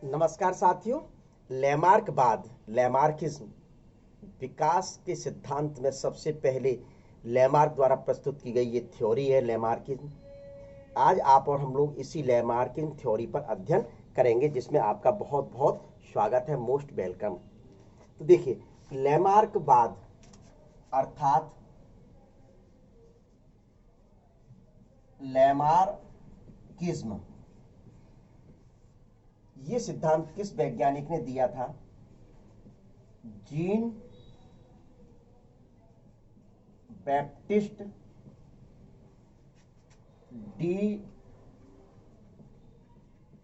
नमस्कार साथियों। लैमार्कवाद लैमार्किज्म विकास के सिद्धांत में सबसे पहले लैमार्क द्वारा प्रस्तुत की गई ये थ्योरी है लैमार्किज्म। आज आप और हम लोग इसी लैमार्किज्म थ्योरी पर अध्ययन करेंगे, जिसमें आपका बहुत बहुत स्वागत है, मोस्ट वेलकम। तो देखिए, लैमार्कवाद अर्थात लैमार्किज्म, ये सिद्धांत किस वैज्ञानिक ने दिया था? Jean Baptiste D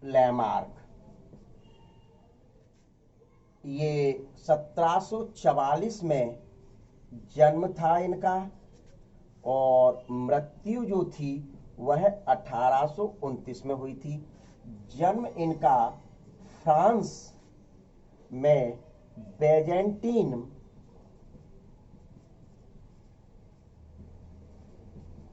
Lamarck. ये 1744 में जन्म था इनका और मृत्यु जो थी वह 1829 में हुई थी। जन्म इनका फ्रांस में बेजेंटीन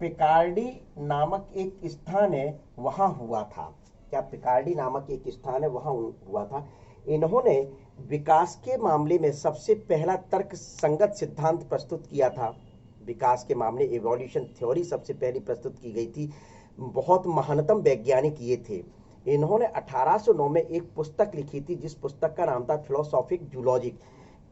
पिकार्डी नामक एक स्थान है, वहां हुआ था। क्या पिकार्डी नामक एक स्थान है, वहां हुआ था। इन्होंने विकास के मामले में सबसे पहला तर्क संगत सिद्धांत प्रस्तुत किया था। विकास के मामले इवोल्यूशन थ्योरी सबसे पहली प्रस्तुत की गई थी। बहुत महानतम वैज्ञानिक ये थे। इन्होंने 1809 में एक पुस्तक लिखी थी, जिस पुस्तक का नाम था फिलोसॉफिक जूलॉजिक।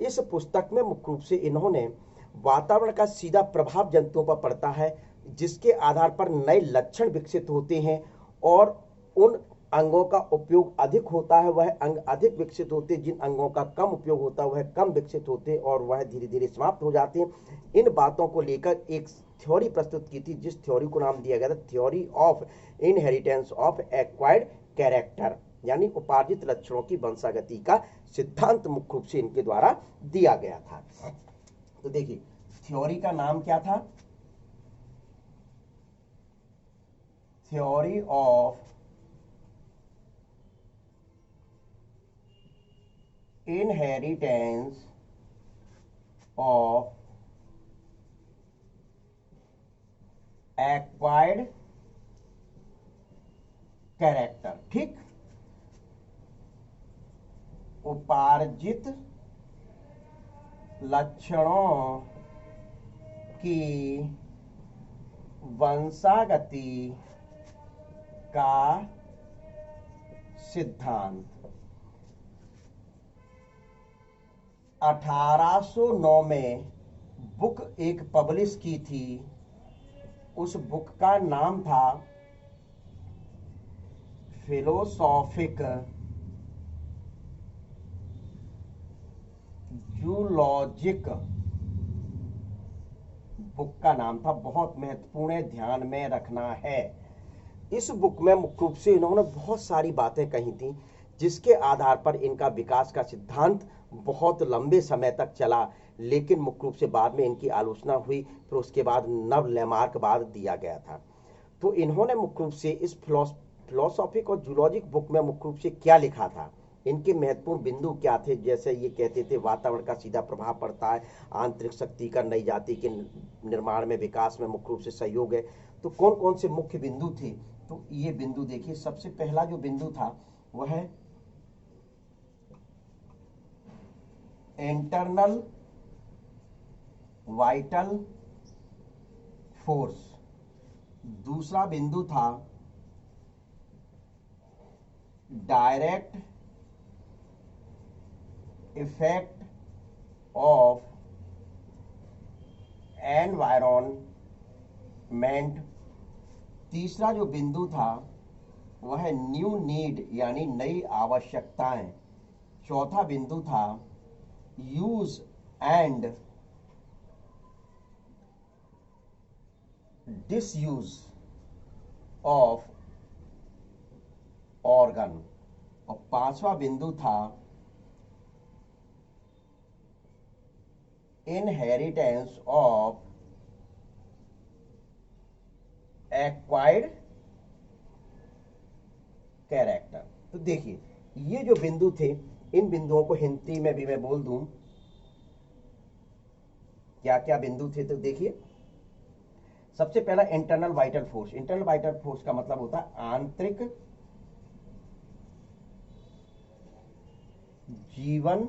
इस पुस्तक में मुख्य रूप से इन्होंने वातावरण का सीधा प्रभाव जंतुओं पर पड़ता है, जिसके आधार पर नए लक्षण विकसित होते हैं और उन अंगों का उपयोग अधिक होता है, वह अंग अधिक विकसित होते हैं। जिन अंगों का कम उपयोग होता है वह कम विकसित होते हैं और वह धीरे धीरे समाप्त हो जाते हैं। इन बातों को लेकर एक थ्योरी प्रस्तुत की थी, जिस थ्योरी को नाम दिया गया था theory of inheritance of acquired character, यानी उपार्जित लक्षणों की वंशागति का सिद्धांत मुख्य रूप से इनके द्वारा दिया गया था। तो देखिए, थ्योरी का नाम क्या था? Theory of inheritance of acquired character. ठीक, उपार्जित लक्षणों की वंशागति का सिद्धांत। 1809 में बुक एक पब्लिश की थी। उस बुक का नाम था फिलोसॉफिक जूलॉजिक। बुक का नाम था, बहुत महत्वपूर्ण है, ध्यान में रखना है। इस बुक में मुख्य रूप से इन्होंने बहुत सारी बातें कही थी, जिसके आधार पर इनका विकास का सिद्धांत बहुत लंबे समय तक चला, लेकिन मुख्य रूप से बाद में इनकी आलोचना हुई। फिर उसके बाद नव लैमार्कवाद दिया गया था। तो इन्होंने मुख्य रूप से इस फिलोसॉफिक और जूलॉजिक बुक में मुख्य रूप से क्या लिखा था, इनके महत्वपूर्ण बिंदु क्या थे? जैसे ये कहते थे वातावरण का सीधा प्रभाव पड़ता है, आंतरिक शक्ति का नई जाति के निर्माण में, विकास में मुख्य रूप से सहयोग है। तो कौन कौन से मुख्य बिंदु थे? तो ये बिंदु देखिए, सबसे पहला जो बिंदु था वह है इंटरनल वाइटल फोर्स। दूसरा बिंदु था डायरेक्ट इफेक्ट ऑफ एनवायरनमेंट। तीसरा जो बिंदु था वह है न्यू नीड, यानी नई आवश्यकताएं। चौथा बिंदु था use and disuse of organ. और पांचवा बिंदु था इनहेरिटेंस ऑफ एक्वायर्ड कैरेक्टर। तो देखिए, ये जो बिंदु थे, इन बिंदुओं को हिंदी में भी मैं बोल दूं, क्या क्या बिंदु थे। तो देखिए, सबसे पहला internal vital force. Internal vital force का मतलब होता है आंतरिक जीवन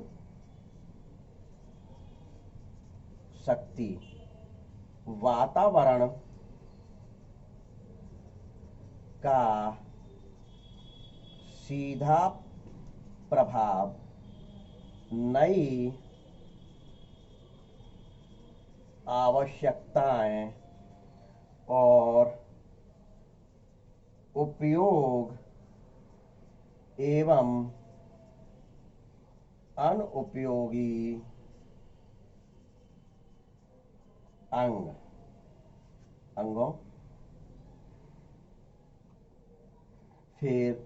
शक्ति, वातावरण का सीधा प्रभाव नई आवश्यकताएं और उपयोग एवं अनुपयोगी अंगों, फिर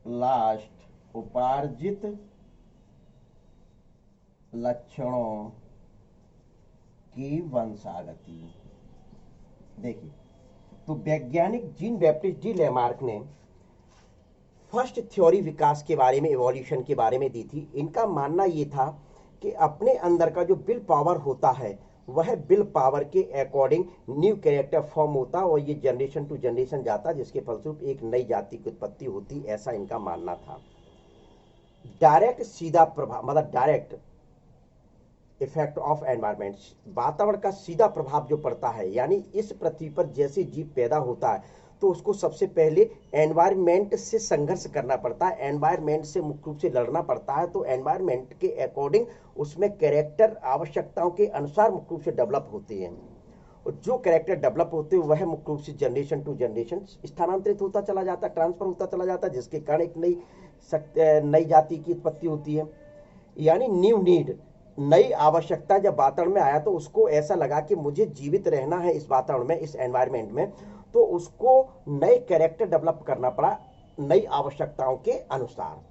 लास्ट उपार्जित लक्षणों की वंशागति। देखिए, तो वैज्ञानिक जीन बैप्टिस्ट डी लेमार्क ने फर्स्ट थ्योरी विकास के बारे में, इवोल्यूशन के बारे में दी थी। इनका मानना ये था कि अपने अंदर का जो विल पावर होता है वह विल पावर के अकॉर्डिंग न्यू कैरेक्टर फॉर्म होता और ये जनरेशन टू जनरेशन जाता, जिसके फलस्वरूप एक नई जाति की उत्पत्ति होती, ऐसा इनका मानना था। डायरेक्ट सीधा प्रभाव, मतलब डायरेक्ट इफेक्ट ऑफ एनवायरमेंट, वातावरण का सीधा प्रभाव जो पड़ता है, यानी इस पृथ्वी पर जैसे जीव पैदा होता है तो उसको सबसे पहले एनवायरमेंट से संघर्ष करना पड़ता है, एनवायरमेंट से मुख्य रूप से लड़ना पड़ता है। तो एनवायरमेंट के अकॉर्डिंग उसमें कैरेक्टर आवश्यकताओं के अनुसार मुख्य रूप से डेवलप होते हैं, और जो कैरेक्टर डेवलप होते हैं वह मुख्य रूप से जनरेशन टू जनरेशन स्थानांतरित होता चला जाता है, ट्रांसफर होता चला जाता है, जिसके कारण एक नई जाति की उत्पत्ति होती है। यानी न्यू नीड, नई आवश्यकता जब वातावरण में आया तो उसको ऐसा लगा कि मुझे जीवित रहना है इस वातावरण में, इस एनवायरमेंट में, तो उसको नए कैरेक्टर डेवलप करना पड़ा नई आवश्यकताओं के अनुसार।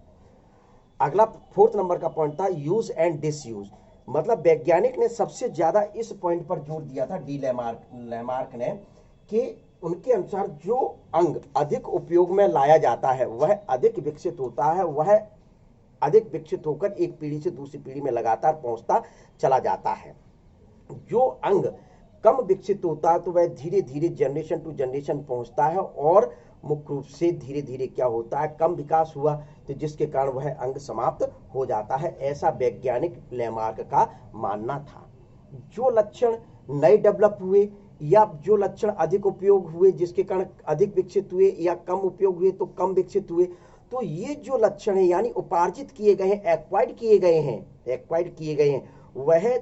अगला 4th नंबर का पॉइंट था यूज एंड डिसयूज, मतलब वैज्ञानिक ने सबसे ज्यादा इस पॉइंट पर जोर दिया था डी लेमार्क ने, कि उनके अनुसार जो अंग अधिक उपयोग में लाया जाता है वह अधिक विकसित होता है, वह अधिक विकसित होकर एक पीढ़ी से दूसरी पीढ़ी में लगातार पहुंचता चला जाता है। जो अंग कम विकसित होता है तो वह धीरे धीरे जनरेशन टू जनरेशन पहुंचता है, और मुख्य रूप से धीरे धीरे क्या होता है, कम विकास हुआ तो जिसके कारण वह अंग समाप्त हो जाता है, ऐसा वैज्ञानिक लेमार्क का मानना था। जो लक्षण नए डेवलप हुए या जो लक्षण अधिक उपयोग हुए जिसके कारण अधिक विकसित हुए, या कम उपयोग हुए तो कम विकसित हुए, तो ये जो लक्षण है यानी उपार्जित किए गए हैं, एक्वायर्ड किए गए हैं, वह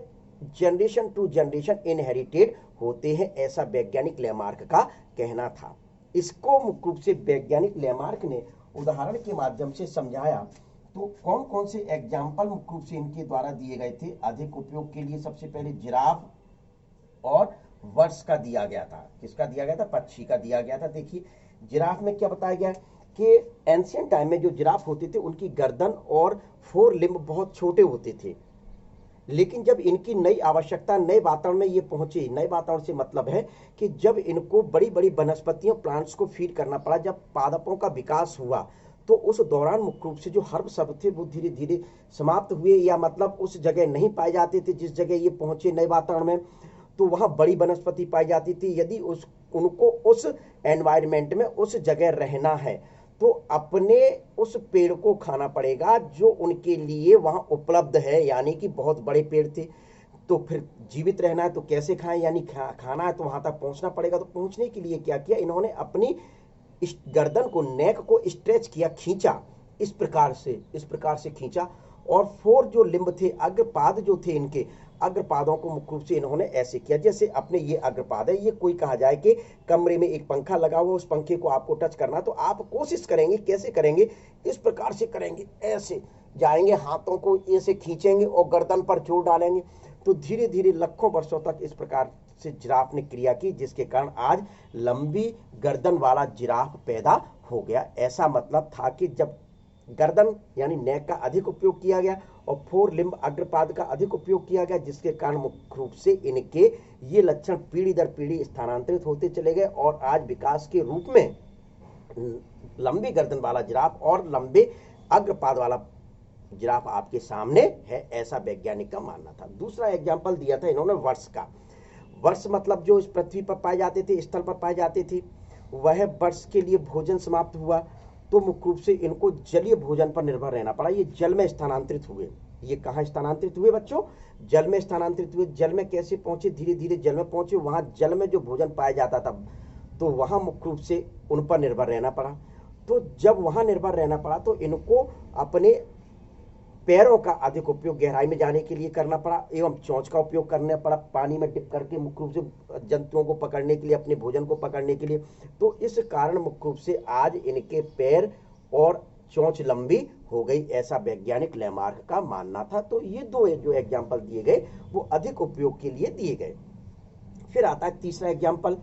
जनरेशन टू जनरेशन इनहेरिटेड होते हैं, ऐसा वैज्ञानिक लेमार्क का कहना था। इसको मुख्य रूप से वैज्ञानिक लेमार्क ने उदाहरण के माध्यम से समझाया। तो कौन कौन से एग्जाम्पल मुख्य रूप से इनके द्वारा दिए गए थे अधिक उपयोग के लिए? सबसे पहले जिराफ और वर्ड्स का दिया गया था। किसका दिया गया था? पक्षी का दिया गया था। देखिए, जिराफ में क्या बताया गया कि एंशिएंट टाइम में जो जिराफ होते थे उनकी गर्दन और 4 लिम्ब बहुत छोटे होते थे, लेकिन जब इनकी नई आवश्यकता नए वातावरण में ये पहुंचे, नए वातावरण से मतलब है कि जब इनको बड़ी बड़ी वनस्पतियों प्लांट्स को फीड करना पड़ा, जब पादपों का विकास हुआ, तो उस दौरान मुख्य रूप से जो हर्ब सब थे वो धीरे धीरे समाप्त हुए, या मतलब उस जगह नहीं पाए जाते थे जिस जगह ये पहुंचे नए वातावरण में, तो वहां बड़ी वनस्पति पाई जाती थी। यदि उनको उस एनवायरमेंट में उस जगह रहना है तो अपने उस पेड़ को खाना पड़ेगा जो उनके लिए वहां उपलब्ध है, यानी कि बहुत बड़े पेड़ थे। तो फिर जीवित रहना है तो कैसे खाएं, यानी खाना है तो वहां तक पहुंचना पड़ेगा। तो पहुंचने के लिए क्या किया इन्होंने, अपनी गर्दन को, नेक को स्ट्रेच किया, खींचा, इस प्रकार से खींचा, और 4 जो लिम्ब थे, अग्रपाद जो थे, इनके अग्रपादों को मुख्य रूप से इन्होंने ऐसे किया जैसे अपने ये अग्रपाद है। ये कोई कहा जाए कि कमरे में एक पंखा लगा हुआ, उस पंखे को आपको टच करना, तो आप कोशिश करेंगे, कैसे करेंगे, इस प्रकार से करेंगे, ऐसे जाएंगे, हाथों को ऐसे खींचेंगे और गर्दन पर जोर डालेंगे। तो धीरे धीरे लाखों वर्षों तक इस प्रकार से जिराफ ने क्रिया की, जिसके कारण आज लंबी गर्दन वाला जिराफ पैदा हो गया। ऐसा मतलब था कि जब गर्दन यानी नेक का अधिक उपयोग किया गया और 4 लिम्ब अग्रपाद का अधिक उपयोग किया गया, जिसके कारण मुख्य रूप से इनके ये लक्षण पीढ़ी दर पीढ़ी स्थानांतरित होते चले गए, और आज विकास के रूप में लंबी गर्दन वाला जिराफ और लंबे अग्रपाद वाला जिराफ आपके सामने है, ऐसा वैज्ञानिक का मानना था। दूसरा एग्जाम्पल दिया था इन्होंने वर्ष का। वर्ष मतलब जो इस पृथ्वी पर पाए जाते थे, स्थल पर पाए जाते थे, वह वर्ष के लिए भोजन समाप्त हुआ तो मुख्य रूप से इनको जलीय भोजन पर निर्भर रहना पड़ा। ये जल में स्थानांतरित हुए। ये कहाँ स्थानांतरित हुए बच्चों? जल में स्थानांतरित हुए। जल में कैसे पहुंचे? धीरे धीरे जल में पहुंचे। वहां जल में जो भोजन पाया जाता था तो वहां मुख्य रूप से उन पर निर्भर रहना पड़ा। तो जब वहां निर्भर रहना पड़ा तो इनको अपने पैरों का अधिक उपयोग गहराई में जाने के लिए करना पड़ा एवं चोंच का उपयोग करना पड़ा, पानी में डिप करके मुख्य रूप से जंतुओं को पकड़ने के लिए, अपने भोजन को पकड़ने के लिए। तो इस कारण मुख्य रूप से आज इनके पैर और चोंच लंबी हो गई, ऐसा वैज्ञानिक लैमार्क का मानना था। तो ये दो जो एग्जाम्पल दिए गए वो अधिक उपयोग के लिए दिए गए। फिर आता है तीसरा एग्जाम्पल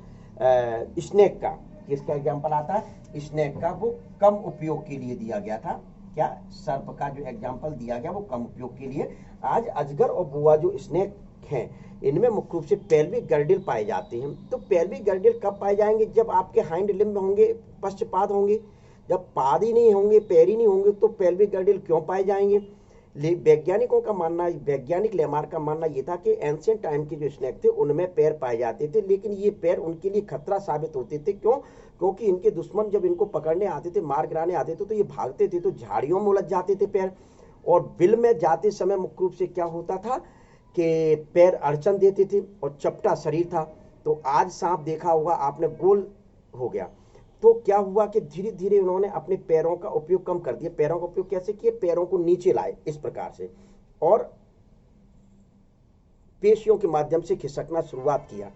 स्नेक का। किसका एग्जाम्पल आता है? स्नेक का। वो कम उपयोग के लिए दिया गया था। क्या? सर्प का जो एग्जाम्पल दिया गया वो कम उपयोग के लिए। आज अजगर और बुआ जो स्नेक हैं इनमें मुख्य रूप से पेल्विक गर्डिल पाए जाते हैं। तो पेल्विक गर्डिल कब पाए जाएंगे? जब आपके हाइंड लिम्ब होंगे, पश्चपाद होंगे। जब पाद ही नहीं होंगे, पैर ही नहीं होंगे तो पेल्विक गर्डिल क्यों पाए जाएंगे? वैज्ञानिकों का मानना, वैज्ञानिक लैमार्क का मानना यह था कि एंशिएंट टाइम के जो स्नेक थे उनमें पैर पाए जाते थे, लेकिन ये पैर उनके लिए खतरा साबित होते थे। क्यों? क्योंकि इनके दुश्मन जब इनको पकड़ने आते थे, मार गिराने आते थे तो ये भागते थे, तो झाड़ियों में उलझ जाते थे पैर। और बिल में जाते समय मुख्य रूप से क्या होता था कि पैर अड़चन देते थे और चपटा शरीर था। तो आज सांप देखा होगा आपने, गोल हो गया। तो क्या हुआ कि धीरे धीरे उन्होंने अपने पैरों का उपयोग कम कर दिया। पैरों का उपयोग कैसे किए? पैरों को नीचे लाए इस प्रकार से और पेशियों के माध्यम से खिसकना शुरुआत किया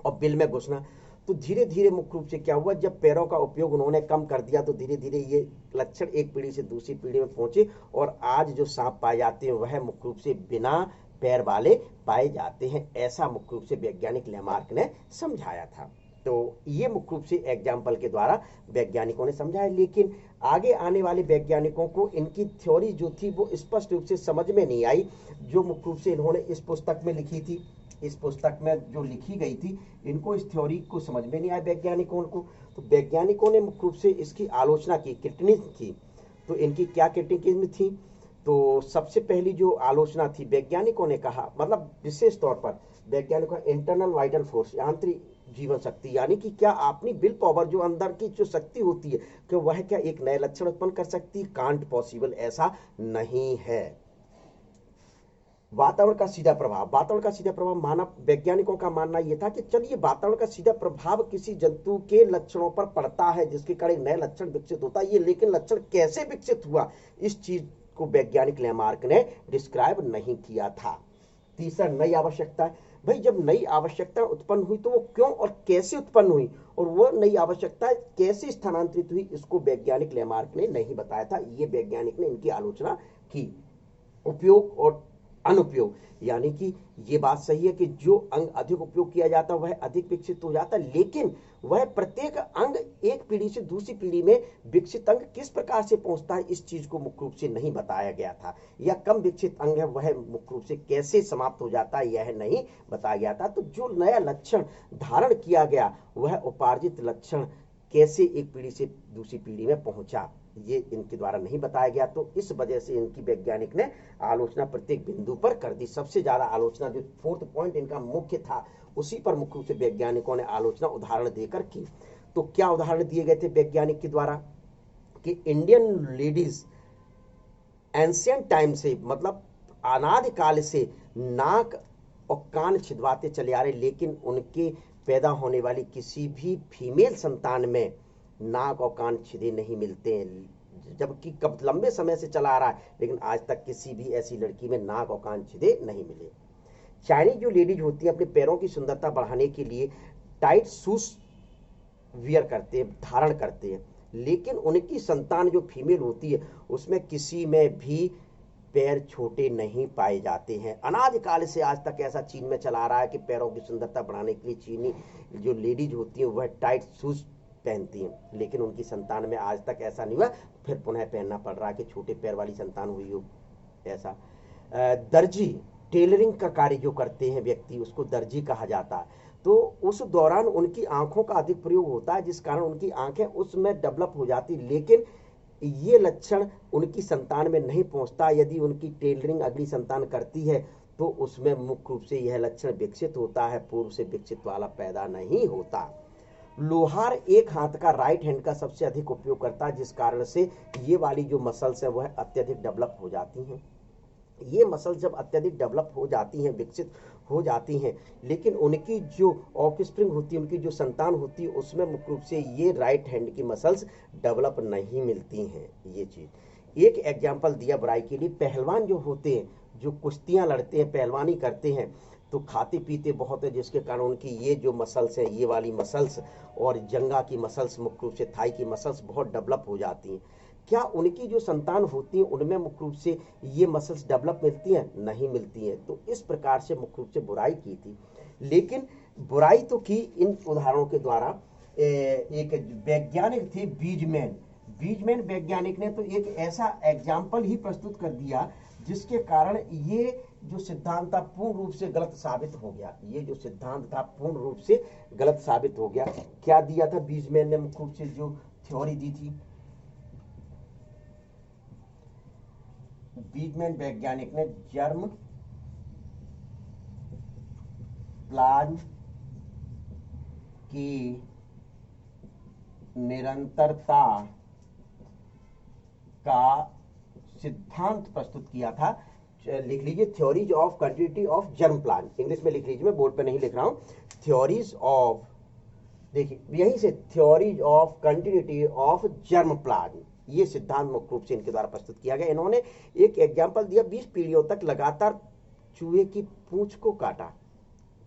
और बिल में घुसना। तो धीरे धीरे मुख्य रूप से क्या हुआ, जब पैरों का उपयोग उन्होंने कम कर दिया तो धीरे धीरे ये लक्षण एक पीढ़ी से दूसरी पीढ़ी में पहुंचे और आज जो सांप पाए जाते हैं वह मुख्य रूप से बिना पैर वाले पाए जाते हैं। ऐसा मुख्य रूप से वैज्ञानिक लैमार्क ने समझाया था। तो ये मुख्य रूप से एग्जाम्पल के द्वारा वैज्ञानिकों ने समझाया। लेकिन आगे आने वाले वैज्ञानिकों को इनकी थ्योरी जो थी वो स्पष्ट रूप से समझ में नहीं आई, जो मुख्य रूप से इन्होंने इस पुस्तक में लिखी थी। इस पुस्तक में जो लिखी गई थी इनको इस थ्योरी को समझ में नहीं आया वैज्ञानिकों को। तो वैज्ञानिकों ने मुख्य रूप से इसकी आलोचना की, क्रिटिसिज्म की। तो इनकी क्या क्रिटिसिज्म थी? तो सबसे पहली जो आलोचना थी, वैज्ञानिकों ने कहा, मतलब विशेष तौर पर वैज्ञानिकों इंटरनल वाइटल फोर्स, आंतरिक जीवन शक्ति, यानी कि क्या अपनी विल पावर जो अंदर की जो शक्ति होती है कि वह क्या एक नए लक्षण उत्पन्न कर सकती है? कांट पॉसिबल, ऐसा नहीं है। वातावरण का सीधा प्रभाव, वातावरण का सीधा प्रभाव, मानव वैज्ञानिकों का मानना यह था कि चलिए वातावरण का सीधा प्रभाव किसी जंतु के लक्षणों पर पड़ता है जिसके कारण एक नया लक्षण विकसित होता है, ये लेकिन लक्षण कैसे विकसित हुआ इस चीज को वैज्ञानिक लैमार्क ने डिस्क्राइब नहीं किया था। तीसरा, नई आवश्यकता। भाई जब नई आवश्यकता उत्पन्न हुई तो वो क्यों और कैसे उत्पन्न हुई और वो नई आवश्यकता कैसे स्थानांतरित हुई, इसको वैज्ञानिक लैमार्क ने नहीं बताया था। ये वैज्ञानिक ने इनकी आलोचना की। उपयोग और अनुपयोग, यानी कि ये बात सही है कि जो अंग अधिक उपयोग किया जाता है वह अधिक विकसित हो जाता है, लेकिन वह प्रत्येक अंग एक पीढ़ी से दूसरी पीढ़ी में विकसित अंग किस प्रकार से पहुंचता है इस चीज को मुख्य रूप से नहीं बताया गया था। या कम विकसित अंग है वह मुख्य रूप से कैसे समाप्त हो जाता है यह नहीं बताया गया था। तो जो नया लक्षण धारण किया गया वह उपार्जित लक्षण कैसे एक पीढ़ी से दूसरी पीढ़ी में पहुंचा, ये इनके द्वारा नहीं बताया गया। तो इस वजह से इनकी वैज्ञानिक ने आलोचना प्रत्येक बिंदु पर कर दी। सबसे ज्यादा आलोचना जो फोर्थ पॉइंट इनका मुख्य था उसी पर मुख्य रूप से वैज्ञानिकों ने आलोचना उदाहरण देकर की। तो क्या उदाहरण दिए गए थे वैज्ञानिक के द्वारा कि इंडियन लेडीज एंशिएंट टाइम से, मतलब अनादिकाल से नाक और कान छिदवाते चले आ रहे, लेकिन उनके पैदा होने वाली किसी भी फीमेल संतान में नाक और कान छिदे नहीं मिलते हैं, जबकि कब लंबे समय से चला आ रहा है लेकिन आज तक किसी भी ऐसी लड़की में नाक और कान छिदे नहीं मिले। चाइनीज जो लेडीज होती है अपने पैरों की सुंदरता बढ़ाने के लिए टाइट शूज वियर करते हैं, धारण करते हैं, लेकिन उनकी संतान जो फीमेल होती है उसमें किसी में भी पैर छोटे नहीं पाए जाते हैं। अनादिकाल से आज तक ऐसा चीन में चला आ रहा है कि पैरों की सुंदरता बढ़ाने के लिए चीनी जो लेडीज होती है वह टाइट शूज पहनती हैं, लेकिन उनकी संतान में आज तक ऐसा नहीं हुआ, फिर पुनः पहनना पड़ रहा है कि छोटे पैर वाली संतान हुई हो ऐसा। दर्जी, टेलरिंग का कार्य जो करते हैं व्यक्ति उसको दर्जी कहा जाता है। तो उस दौरान उनकी आंखों का अधिक प्रयोग होता है जिस कारण उनकी आंखें उसमें डेवलप हो जाती, लेकिन ये लक्षण उनकी संतान में नहीं पहुंचता। यदि उनकी टेलरिंग अगली संतान करती है तो उसमें मुख्य रूप से यह लक्षण विकसित होता है, पूर्व से विकसित वाला पैदा नहीं होता। लोहार एक हाथ का राइट हैंड का सबसे अधिक उपयोग करता है, जिस कारण से ये वाली जो मसल्स है वह अत्यधिक डेवलप हो जाती हैं। ये मसल्स जब अत्यधिक डेवलप हो जाती हैं, विकसित हो जाती हैं, लेकिन उनकी जो ऑफस्प्रिंग होती है, उनकी जो संतान होती है, उसमें मुख्य रूप से ये राइट हैंड की मसल्स डेवलप नहीं मिलती हैं। ये चीज़ एक एग्जाम्पल दिया बुराई के लिए, पहलवान जो होते हैं, जो कुश्तियाँ लड़ते हैं, पहलवानी करते हैं, तो खाते पीते बहुत है, जिसके कारण उनकी ये जो मसल्स हैं, ये वाली मसल्स और जंगा की मसल्स, मुख्य रूप से थाई की मसल्स बहुत डेवलप हो जाती हैं। क्या उनकी जो संतान होती है उनमें मुख्य रूप से ये मसल्स डेवलप मिलती हैं? नहीं मिलती हैं। तो इस प्रकार से मुख्य रूप से बुराई की थी, लेकिन बुराई तो की इन उदाहरणों के द्वारा। एक वैज्ञानिक थे बीजमैन। बीजमैन वैज्ञानिक ने तो एक ऐसा एग्जाम्पल ही प्रस्तुत कर दिया जिसके कारण ये जो सिद्धांत था पूर्ण रूप से गलत साबित हो गया। ये जो सिद्धांत था पूर्ण रूप से गलत साबित हो गया। क्या दिया था बीजमैन ने? मुख्य रूप से जो थ्योरी दी थी, बीजमैन वैज्ञानिक ने जर्म प्लाज्म की निरंतरता का सिद्धांत प्रस्तुत किया था। लिख लीजिए, theories of continuity of germ plasm, English में लिख लीजिए, मैं बोर्ड पे नहीं लिख रहा हूं। थ्योरीज ऑफ, देखिए यहीं से, theories of continuity of germ plasm, ये सिद्धांत मुख्य रूप से इनके द्वारा प्रस्तुत किया गया। इन्होंने एक एग्जाम्पल दिया, 20 पीढ़ियों तक लगातार चूहे की पूंछ को काटा,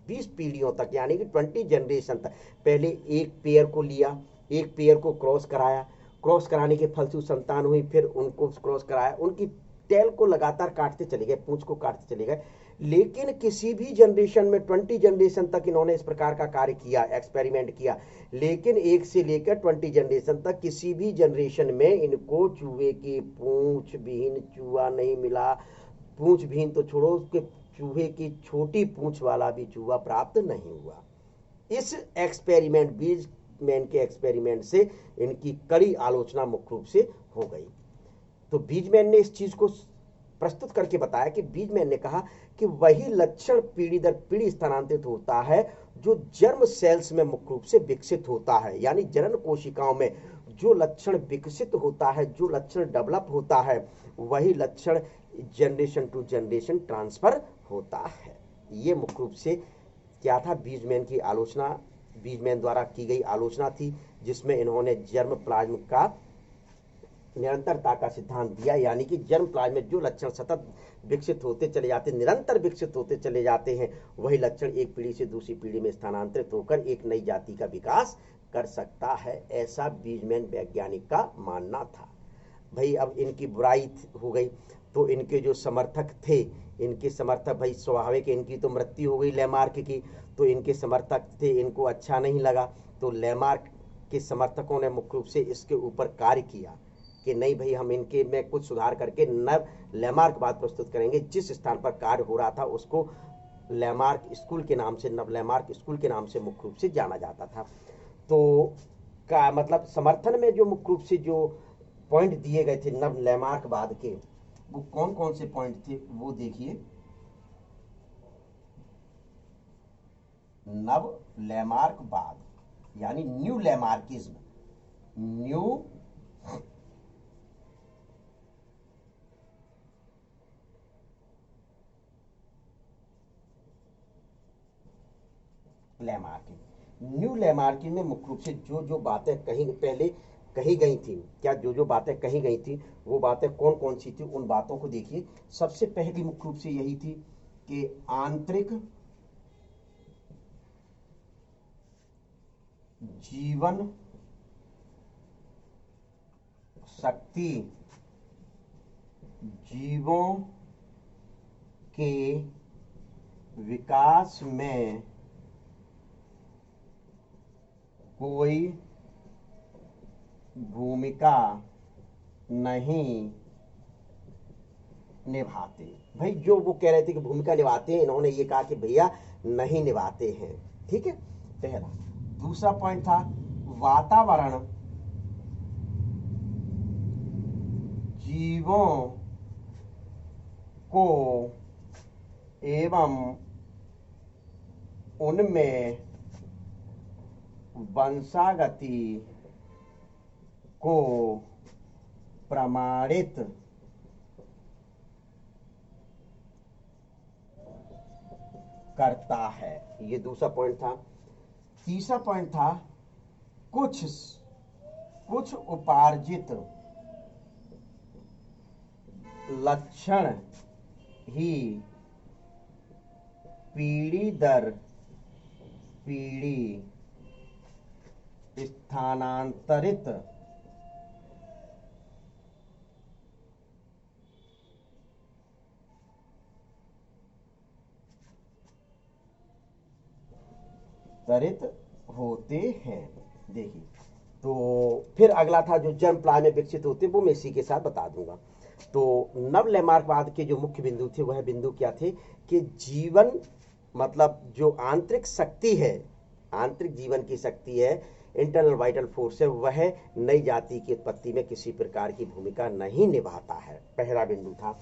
20 पीढ़ियों तक, यानी कि 20 जनरेशन तक। पहले एक पेयर को लिया, एक पेयर को क्रॉस कराया, क्रॉस कराने के फलस्वरूप संतान हुई, फिर उनको क्रॉस कराया, उनकी टेल को लगातार काटते चले गए, पूंछ को काटते चले गए। लेकिन किसी भी जनरेशन में 20 जनरेशन तक इन्होंने इस प्रकार का कार्य किया, एक्सपेरिमेंट किया, लेकिन एक से लेकर 20 जनरेशन तक किसी भी जनरेशन में इनको चूहे की पूंछ विहीन चूहा नहीं मिला। पूंछ विहीन तो छोड़ो, उसके चूहे की छोटी पूंछ वाला भी चूहा प्राप्त नहीं हुआ। इस एक्सपेरिमेंट, बीजमैन के एक्सपेरिमेंट से इनकी कड़ी आलोचना मुख्य रूप से हो गई। तो बीजमैन ने इस चीज को प्रस्तुत करके बताया कि बीजमैन ने कहा कि वही लक्षण पीढ़ी दर पीढ़ी स्थानांतरित होता है जो जर्म सेल्स में मुख्य रूप से विकसित होता है। यानी जनन कोशिकाओं में जो लक्षण विकसित होता है, जो लक्षण डेवलप होता है, वही लक्षण जनरेशन टू जनरेशन ट्रांसफर होता है। ये मुख्य रूप से क्या था? बीजमैन की आलोचना, बीजमैन द्वारा की गई आलोचना थी, जिसमें इन्होंने जर्म प्लाज्म का निरंतरता का सिद्धांत दिया। यानी कि जर्म प्लाज्म में जो लक्षण सतत विकसित होते चले जाते, निरंतर विकसित होते चले जाते हैं, वही लक्षण एक पीढ़ी से दूसरी पीढ़ी में स्थानांतरित होकर एक नई जाति का विकास कर सकता है। ऐसा बीजमैन वैज्ञानिक का मानना था। भाई अब इनकी बुराई हो गई, तो इनके जो समर्थक थे, इनके समर्थक, भाई स्वाभाविक इनकी तो मृत्यु हो गई लैमार्क की, तो इनके समर्थक थे, इनको अच्छा नहीं लगा, तो लैमार्क के समर्थकों ने मुख्य रूप से इसके ऊपर कार्य किया कि नहीं भाई, हम इनके में कुछ सुधार करके नव लैमार्क बात प्रस्तुत करेंगे। जिस स्थान पर कार्य हो रहा था उसको लैमार्क स्कूल के नाम से, नव लैमार्क स्कूल के नाम से मुख्य रूप से जाना जाता था। तो का मतलब समर्थन में जो मुख्य रूप से जो पॉइंट दिए गए थे नव लैमार्कवाद के, वो कौन कौन से पॉइंट थे वो देखिए। नव लैमार्कवाद यानी न्यू लैमार्किज्म, न्यू लैमार्किन। न्यू लैमार्किन में मुख्य रूप से जो जो बातें कहीं पहले कही गई थी, क्या जो जो बातें कही गई थी वो बातें कौन कौन सी थी, उन बातों को देखिए। सबसे पहली मुख्य रूप से यही थी कि आंतरिक जीवन शक्ति जीवों के विकास में कोई भूमिका नहीं निभाते। भाई जो वो कह रहे थे कि भूमिका निभाते हैं, इन्होंने ये कहा कि भैया नहीं निभाते हैं। ठीक है, पहला। दूसरा पॉइंट था वातावरण जीवों को एवं उनमें वंशागति को प्रमाणित करता है। ये दूसरा पॉइंट था। तीसरा पॉइंट था कुछ उपार्जित लक्षण ही पीढ़ी दर पीढ़ी स्थानांतरित होते हैं। देखिए, तो फिर अगला था जो जन्म प्राय में विकसित होते, वो मैं इसी के साथ बता दूंगा। तो नव लैमार्कवाद के जो मुख्य बिंदु थे, वह बिंदु क्या थे कि जीवन मतलब जो आंतरिक शक्ति है, आंतरिक जीवन की शक्ति है, इंटरनल वाइटल फोर्स है, वह नई जाति की उत्पत्ति में किसी प्रकार की भूमिका नहीं निभाता है। पहला बिंदु था।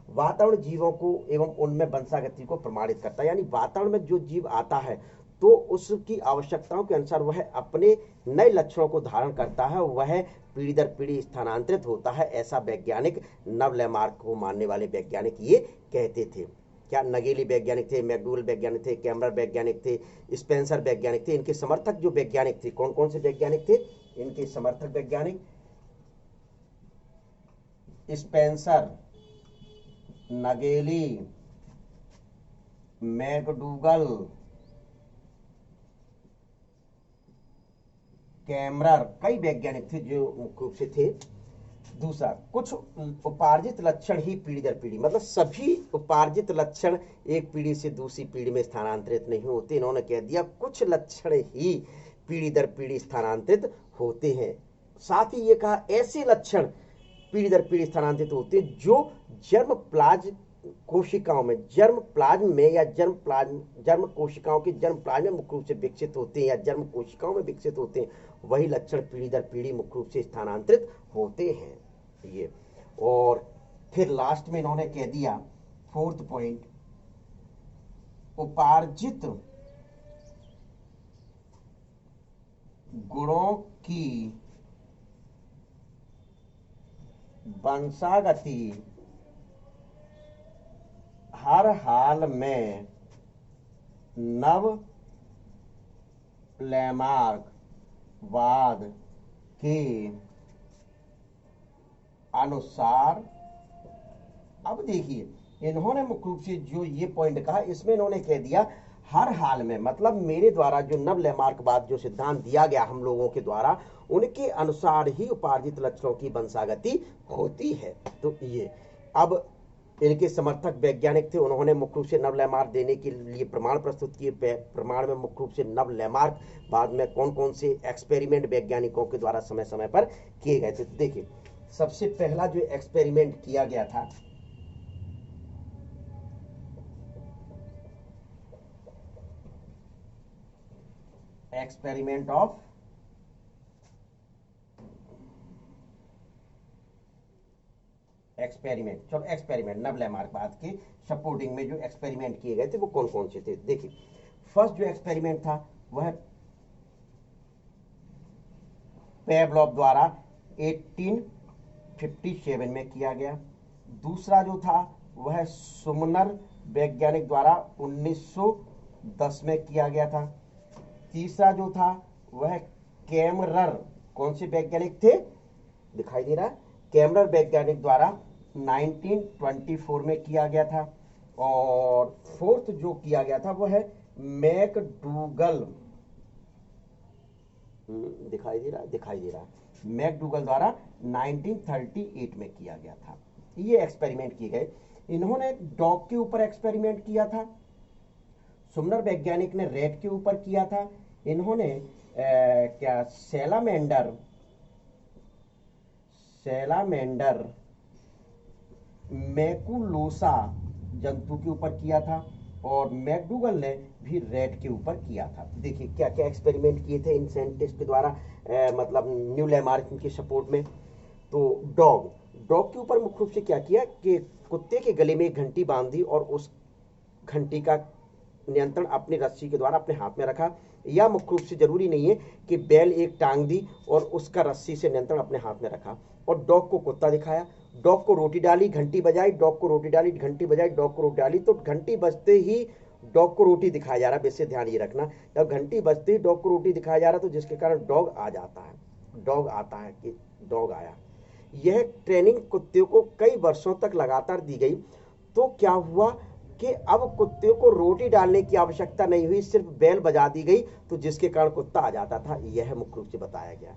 वातावरण जीवों को एवं उनमें वंशागति को प्रमाणित करता है, यानी वातावरण में जो जीव आता है तो उसकी आवश्यकताओं के अनुसार वह अपने नए लक्षणों को धारण करता है, वह पीढ़ी दर पीढ़ी स्थानांतरित होता है। ऐसा वैज्ञानिक नव लैमार्क को मानने वाले वैज्ञानिक ये कहते थे। क्या नगेली वैज्ञानिक थे, मैकडूगल वैज्ञानिक थे, कैमरर वैज्ञानिक थे, स्पेंसर वैज्ञानिक थे। इनके समर्थक जो वैज्ञानिक थे, कौन कौन से वैज्ञानिक थे? इनके समर्थक वैज्ञानिक स्पेंसर, नगेली, मैकडूगल, कैमरर, कई वैज्ञानिक थे जो मुख्य रूप से थे। दूसरा, कुछ उपार्जित लक्षण ही पीढ़ी दर पीढ़ी, मतलब सभी उपार्जित लक्षण एक पीढ़ी से दूसरी पीढ़ी में स्थानांतरित नहीं होते। इन्होंने कह दिया कुछ लक्षण ही पीढ़ी दर पीढ़ी स्थानांतरित होते हैं। साथ ही ये कहा ऐसे लक्षण पीढ़ी दर पीढ़ी स्थानांतरित होते हैं जो जर्म प्लाज्म कोशिकाओं में, जर्म प्लाज्म में या जर्म कोशिकाओं के जर्म प्लाज्म में मुख्य रूप से विकसित होते हैं या जर्म कोशिकाओं में विकसित होते हैं, वही लक्षण पीढ़ी दर पीढ़ी मुख्य रूप से स्थानांतरित होते हैं। ये और फिर लास्ट में इन्होंने कह दिया फोर्थ पॉइंट, उपार्जित गुणों की वंशागति हर हाल में नव लैमार्कवाद के अनुसार। अब देखिए, इन्होंने मुख्य रूप से जो ये पॉइंट कहा, इसमें इन्होंने कह दिया हर हाल में, मतलब मेरे द्वारा जो नव लैमार्कवाद जो सिद्धांत दिया गया हम लोगों के द्वारा, उनके अनुसार ही उपार्जित लक्षणों की वंशागति होती है। तो ये अब इनके समर्थक वैज्ञानिक थे, उन्होंने मुख्य रूप से नव लैमार्क देने के लिए प्रमाण प्रस्तुत किए। प्रमाण में मुख्य रूप से नव लैमार्क बाद में कौन कौन से एक्सपेरिमेंट वैज्ञानिकों के द्वारा समय समय पर किए गए थे। देखिए, सबसे पहला जो एक्सपेरिमेंट किया गया था, एक्सपेरिमेंट नव लैमार्कवाद के सपोर्टिंग में जो एक्सपेरिमेंट किए गए थे वो कौन कौन से थे। देखिए, फर्स्ट जो एक्सपेरिमेंट था वह पेवलोव द्वारा 1857 में किया गया। दूसरा जो था वह सुमनर वैज्ञानिक द्वारा 1910 में किया गया था। तीसरा जो था वह कैमरर, कौन से वैज्ञानिक थे? दिखाई दे रहा है, कैमरर वैज्ञानिक द्वारा 1924 में किया गया था। और फोर्थ जो किया गया था वो है मैकडूगल, दिखाई दे रहा है, मैकडूगल द्वारा 1938 में किया गया था। ये एक्सपेरिमेंट किए गए। इन्होंने डॉग के ऊपर एक्सपेरिमेंट किया था, सुमनर वैज्ञानिक ने रेट के ऊपर किया था। इन्होंने क्या सैलामेंडर मैकुलोसा जंतु के ऊपर किया था और मैकडूगल ने भी रेट के ऊपर किया था। देखिए क्या क्या एक्सपेरिमेंट किए थे इन साइंटिस्ट के द्वारा, मतलब न्यू लैमार्क के सपोर्ट में। तो डॉग के ऊपर मुख्य रूप से क्या किया कि कुत्ते के गले में एक घंटी बांध दी और उस घंटी का नियंत्रण अपनी रस्सी के द्वारा अपने हाथ में रखा। यह मुख्य रूप से जरूरी नहीं है कि बैल एक टांग दी और उसका रस्सी से नियंत्रण अपने हाथ में रखा। और डॉग को कुत्ता दिखाया, डॉग को रोटी डाली, घंटी बजाई, डॉग को रोटी डाली, घंटी बजाई, डॉग को रोटी डाली। तो घंटी बजते ही डॉग को रोटी दिखाया जा रहा है, वैसे ध्यान ये रखना, जब घंटी बजते ही डॉग को रोटी दिखाया जा रहा है तो जिसके कारण डॉग आ जाता है, डॉग आता है कि डॉग आया। यह ट्रेनिंग कुत्ते को कई वर्षों तक लगातार दी गई। तो क्या हुआ कि अब कुत्ते को रोटी डालने की आवश्यकता नहीं हुई, सिर्फ बेल बजा दी गई तो जिसके कारण कुत्ता आ जाता था। यह मुख्य रूप से बताया गया।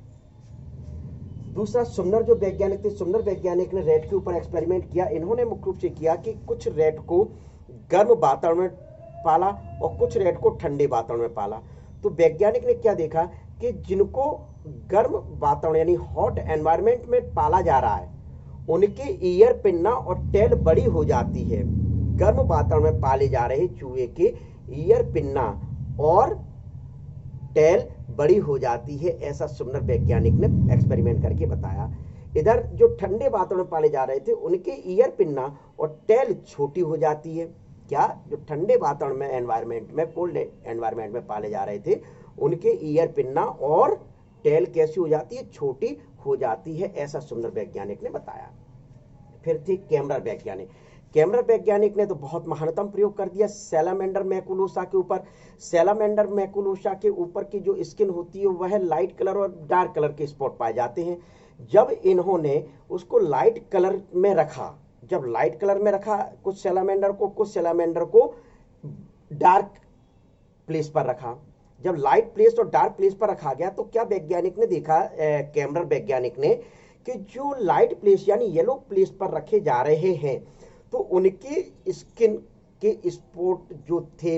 दूसरा, सुमनर जो वैज्ञानिक थे, सुमनर वैज्ञानिक ने रैट के ऊपर एक्सपेरिमेंट किया। इन्होंने मुख्य रूप से किया कि कुछ रैट को गर्म वातावरण में पाला और कुछ रैट को ठंडे वातावरण में पाला। तो वैज्ञानिक ने क्या देखा कि जिनको गर्म वातावरण यानी हॉट एनवायरनमेंट में पाला जा रहा है उनके ईयर, पिन्ना और टेल बड़ी हो जाती है। गर्म वातावरण में पाले जा रहे चूहे के ईयर, पिन्ना और टेल बड़ी हो जाती है, ऐसा सुमनर वैज्ञानिक ने एक्सपेरिमेंट करके बताया। इधर जो ठंडे वातावरण में पाले जा रहे थे उनके ईयर, पिन्ना और टेल छोटी हो जाती है। क्या, जो ठंडे वातावरण में एनवायरनमेंट में, कोल्ड एनवायरनमेंट में पाले जा रहे थे उनके ईयर, पिन्ना और टेल कैसी हो जाती है, छोटी हो जाती है, ऐसा सुमनर वैज्ञानिक ने बताया। फिर थे कैमरर वैज्ञानिक। कैमरर वैज्ञानिक ने तो बहुत महानतम प्रयोग कर दिया सैलामेंडर मैकुलोसा के ऊपर। सैलामेंडर मैकुलोसा के ऊपर की जो स्किन होती है वह लाइट कलर और डार्क कलर के स्पॉट पाए जाते हैं। जब इन्होंने उसको लाइट कलर में रखा, जब लाइट कलर में रखा कुछ सैलामेंडर को डार्क प्लेस पर रखा। जब लाइट प्लेस और डार्क प्लेस पर रखा गया तो क्या वैज्ञानिक ने देखा, कैमरर वैज्ञानिक ने, कि जो लाइट प्लेस यानी येलो प्लेस पर रखे जा रहे हैं तो उनके स्किन के स्पॉट जो थे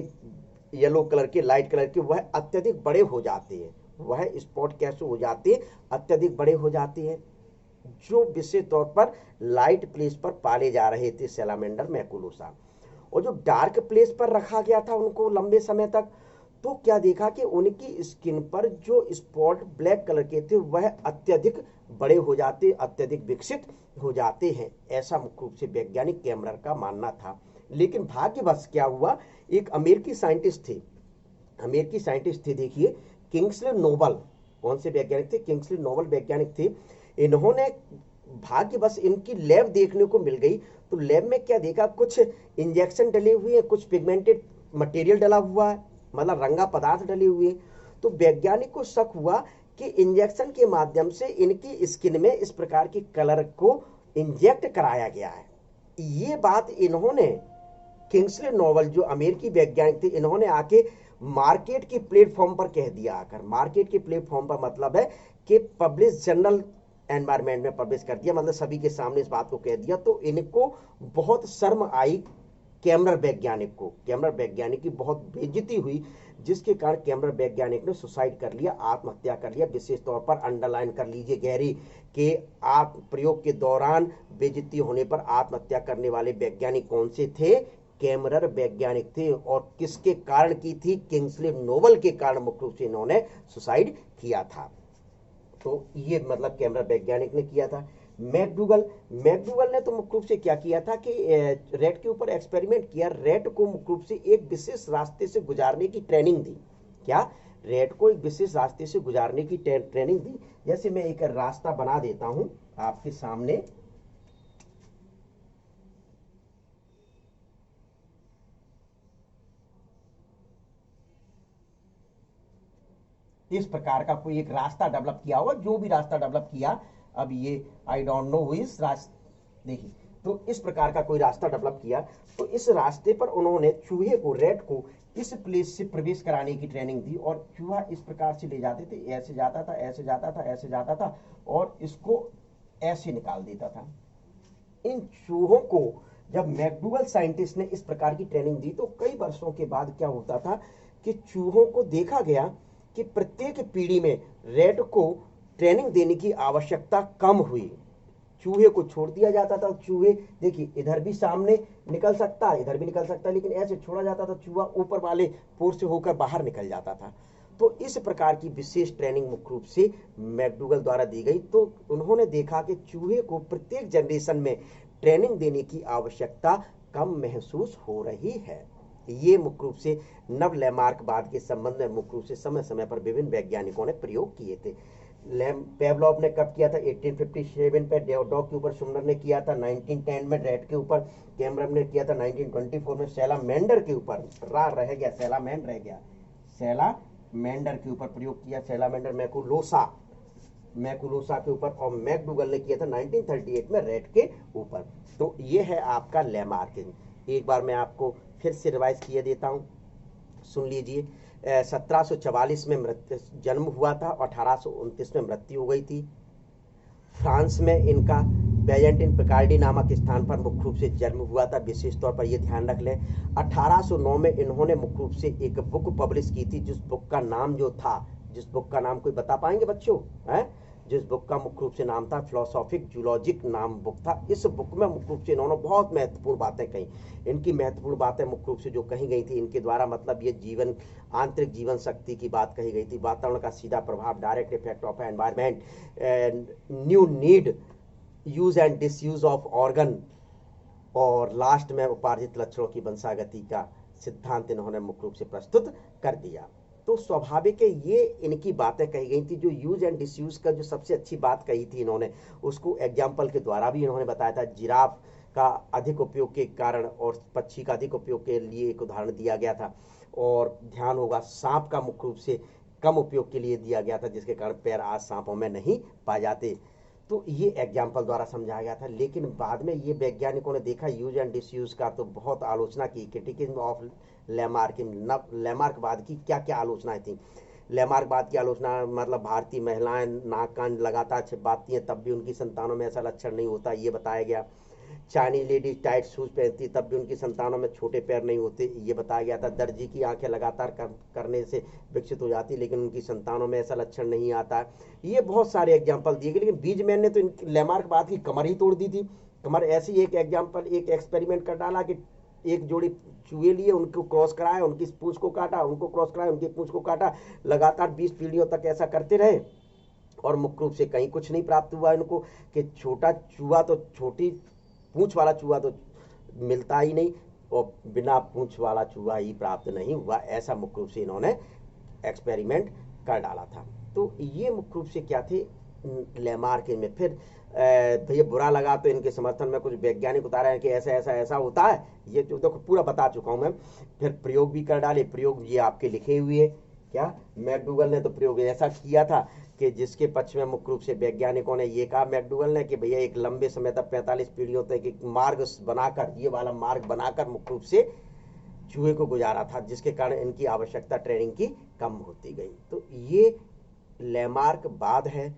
येलो कलर के, लाइट कलर के, वह अत्यधिक बड़े हो जाते हैं। वह स्पॉट कैसे हो जाते हैं, अत्यधिक बड़े हो जाते हैं, जो विशेष तौर पर लाइट प्लेस पर पाले जा रहे थे सैलामेंडर मैकुलोसा। और जो डार्क प्लेस पर रखा गया था उनको लंबे समय तक, तो क्या देखा कि उनकी स्किन पर जो स्पॉट ब्लैक कलर के थे वह अत्यधिक बड़े हो जाते, अत्यधिक विकसित हो जाते हैं, ऐसा मुख्य रूप से वैज्ञानिक कैमरर का मानना था। लेकिन भाग्यवश क्या हुआ, एक अमेरिकी साइंटिस्ट थे, देखिए किंग्सले नोबल। कौन से वैज्ञानिक थे, किंग्सले नोबल वैज्ञानिक थे। इन्होंने भाग्यवश इनकी लैब देखने को मिल गई। तो लैब में क्या देखा, कुछ इंजेक्शन डले हुए हैं, कुछ पिगमेंटेड मटेरियल डला हुआ है, मतलब रंगा पदार्थ डले हुए। तो वैज्ञानिक को शक हुआ कि इंजेक्शन के माध्यम से इनकी स्किन में इस प्रकार की कलर को इंजेक्ट कराया गया है। ये बात इन्होंने, किंग्सले नोबल जो अमेरिकी वैज्ञानिक थे, इन्होंने आके मार्केट के प्लेटफॉर्म पर कह दिया। आकर मार्केट के प्लेटफॉर्म पर मतलब है कि पब्लिश जर्नल एनवायरनमेंट में पब्लिश कर दिया, मतलब सभी के सामने इस बात को कह दिया। तो इनको बहुत शर्म आई, कैमरर वैज्ञानिक की बहुत बेइज्जती हुई, जिसके कारण कैमरर वैज्ञानिक ने सुसाइड कर लिया, आत्महत्या कर लिया। विशेष तौर पर अंडरलाइन कर लीजिए गहरी कि प्रयोग के दौरान बेइज्जती होने पर आत्महत्या करने वाले वैज्ञानिक कौन से थे, कैमरर वैज्ञानिक थे। और किसके कारण की थी, किंग्सले नोबल के कारण मुख्य रूप से इन्होंने सुसाइड किया था। तो ये मतलब कैमरर वैज्ञानिक ने किया था। मैकडूगल ने तो मुख्य रूप से क्या किया था कि रैट के ऊपर एक्सपेरिमेंट किया। रैट को मुख्य रूप से एक विशेष रास्ते से गुजारने की ट्रेनिंग दी। क्या, रैट को एक विशेष रास्ते से गुजारने की ट्रेनिंग दी। जैसे मैं एक रास्ता बना देता हूं आपके सामने। इस प्रकार का कोई एक रास्ता डेवलप किया होगा, जो भी रास्ता डेवलप किया, अब ये आई डोंट नो इस रास्ते, देखिए, तो इस प्रकार का कोई रास्ता डेवलप किया। तो इस रास्ते पर उन्होंने चूहे को, रैट को इस प्लेस से प्रवेश कराने की ट्रेनिंग दी। और चूहा इस प्रकार से ले जाते थे, ऐसे जाता था, ऐसे जाता था, ऐसे जाता था और इसको ऐसे निकाल देता था। इन चूहों को जब मैकडूगल साइंटिस्ट ने इस प्रकार की ट्रेनिंग दी तो कई वर्षों के बाद क्या होता था कि चूहों को देखा गया कि प्रत्येक पीढ़ी में रैट को ट्रेनिंग देने की आवश्यकता कम हुई। चूहे को छोड़ दिया जाता था। चूहे, देखिए, इधर भी सामने निकल सकता है, इधर भी निकल सकता है, लेकिन ऐसे छोड़ा जाता था, चूहा ऊपर वाले पोर से होकर बाहर निकल जाता था। तो इस प्रकार की विशेष ट्रेनिंग मुख्य रूप से मैकडूगल द्वारा दी गई। तो उन्होंने देखा कि चूहे को प्रत्येक जनरेशन में ट्रेनिंग देने की आवश्यकता कम महसूस हो रही है। ये मुख्य रूप से नव लैमार्कवाद के संबंध में मुख्य रूप से समय समय पर विभिन्न वैज्ञानिकों ने प्रयोग किए थे। पेवलॉव ने कब किया था? 1857 पे डॉग के ऊपर सुमनर ने किया था, 1910 में रैट के ऊपर कैमरम ने किया था, 1924 में सैलामेंडर के ऊपर रह गया, सैलामेंडर रह गया, सैलामेंडर के ऊपर प्रयोग किया, सैलामेंडर मैकुलोसा के ऊपर, और मैकडूगल ने किया था 1938 में रैट के ऊपर। तो ये है आपका लैमार्किंग। एक बार मैं आपको फिर से रिवाइज किए देता हूँ, सुन लीजिए। 1744 में जन्म हुआ था, 1829 में मृत्यु हो गई थी। फ्रांस में इनका बेजेंटिन पिकार्डी नामक स्थान पर मुख्य रूप से जन्म हुआ था, विशेष तौर पर यह ध्यान रख लें। 1809 में इन्होंने मुख्य रूप से एक बुक पब्लिश की थी, जिस बुक का नाम जो था, जिस बुक का नाम कोई बता पाएंगे बच्चों? हैं? जिस बुक का मुख्य रूप से नाम था फिलोसॉफिक जूलॉजिक नाम बुक था। इस बुक में मुख्य रूप से इन्होंने बहुत महत्वपूर्ण बातें कही। इनकी महत्वपूर्ण बातें मुख्य रूप से जो कही गई थी, इनके द्वारा मतलब ये जीवन, आंतरिक जीवन शक्ति की बात कही गई थी, वातावरण का सीधा प्रभाव, direct effect of environment, new need, use and disuse of organ, और लास्ट में उपार्जित लक्षणों की वंशागति का सिद्धांत इन्होंने मुख्य रूप से प्रस्तुत कर दिया। तो स्वाभाविक है ये इनकी बातें कही गई थी। जो यूज एंड डिसयूज का जो सबसे अच्छी बात कही थी इन्होंने, उसको एग्जाम्पल के द्वारा भी इन्होंने बताया था। जिराफ का अधिक उपयोग के कारण और पक्षी का अधिक उपयोग के लिए एक उदाहरण दिया गया था, और ध्यान होगा सांप का मुख्य रूप से कम उपयोग के लिए दिया गया था, जिसके कारण पैर आज सांपों में नहीं पाए जाते। तो ये एग्जाम्पल द्वारा समझाया गया था। लेकिन बाद में ये वैज्ञानिकों ने देखा यूज एंड डिसयूज का, तो बहुत आलोचना की। क्रिटिसिज्म ऑफ लैमार्किंग, लैमार्कवाद की क्या क्या आलोचनाएं थी। लैमार्कवाद की आलोचना मतलब भारतीय महिलाएं नाक कान लगातार छिपाती हैं, तब भी उनकी संतानों में ऐसा लक्षण नहीं होता, ये बताया गया। चाइनीज लेडीज टाइट शूज पहनती, तब भी उनकी संतानों में छोटे पैर नहीं होते, ये बताया गया था। दर्जी की आंखें लगातार करने से विकसित हो जाती, लेकिन उनकी संतानों में ऐसा लक्षण नहीं आता। ये बहुत सारे एग्जाम्पल दिए गए। लेकिन बीजमैन ने तो इनकी लैमार्कवाद की कमर ही तोड़ दी थी। कमर ऐसी एक एग्जाम्पल, एक एक्सपेरिमेंट कर डाला कि एक जोड़ी चूहे लिए, उनको क्रॉस कराया, उनकी पूंछ को काटा, उनको क्रॉस कराया, उनकी पूंछ को काटा, लगातार 20 पीढ़ियों तक ऐसा करते रहे, और मुख्य रूप से कहीं कुछ नहीं प्राप्त हुआ इनको। कि छोटा चूहा तो, छोटी पूंछ वाला चूहा तो मिलता ही नहीं, और बिना पूंछ वाला चूहा ही प्राप्त नहीं हुआ, ऐसा मुख्य रूप से इन्होंने एक्सपेरिमेंट कर डाला था। तो ये मुख्य रूप से क्या थे लैमार्किंग में। फिर भैया बुरा लगा तो इनके समर्थन में कुछ वैज्ञानिक उतारे हैं कि ऐसा ऐसा ऐसा होता है, ये जो देखो पूरा बता चुका हूं मैं। फिर प्रयोग भी कर डाले, प्रयोग ये आपके लिखे हुए है। क्या मैकडूगल ने तो प्रयोग ऐसा किया था कि जिसके पक्ष में मुख्य रूप से वैज्ञानिकों ने ये कहा, मैकडूगल ने, कि भैया एक लंबे समय तक 45 पीढ़ियों तक एक मार्ग बनाकर, ये वाला मार्ग बनाकर मुख्य रूप से चूहे को गुजारा था, जिसके कारण इनकी आवश्यकता ट्रेनिंग की कम होती गई। तो ये लैमार्कवाद है।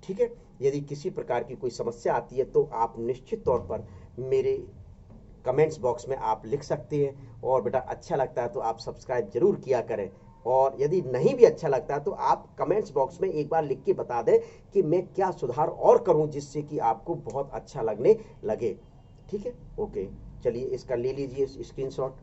ठीक है, यदि किसी प्रकार की कोई समस्या आती है तो आप निश्चित तौर पर मेरे कमेंट्स बॉक्स में आप लिख सकते हैं। और बेटा अच्छा लगता है तो आप सब्सक्राइब जरूर किया करें, और यदि नहीं भी अच्छा लगता तो आप कमेंट्स बॉक्स में एक बार लिख के बता दें कि मैं क्या सुधार और करूं, जिससे कि आपको बहुत अच्छा लगने लगे। ठीक है, ओके, चलिए इसका ले लीजिए स्क्रीनशॉट।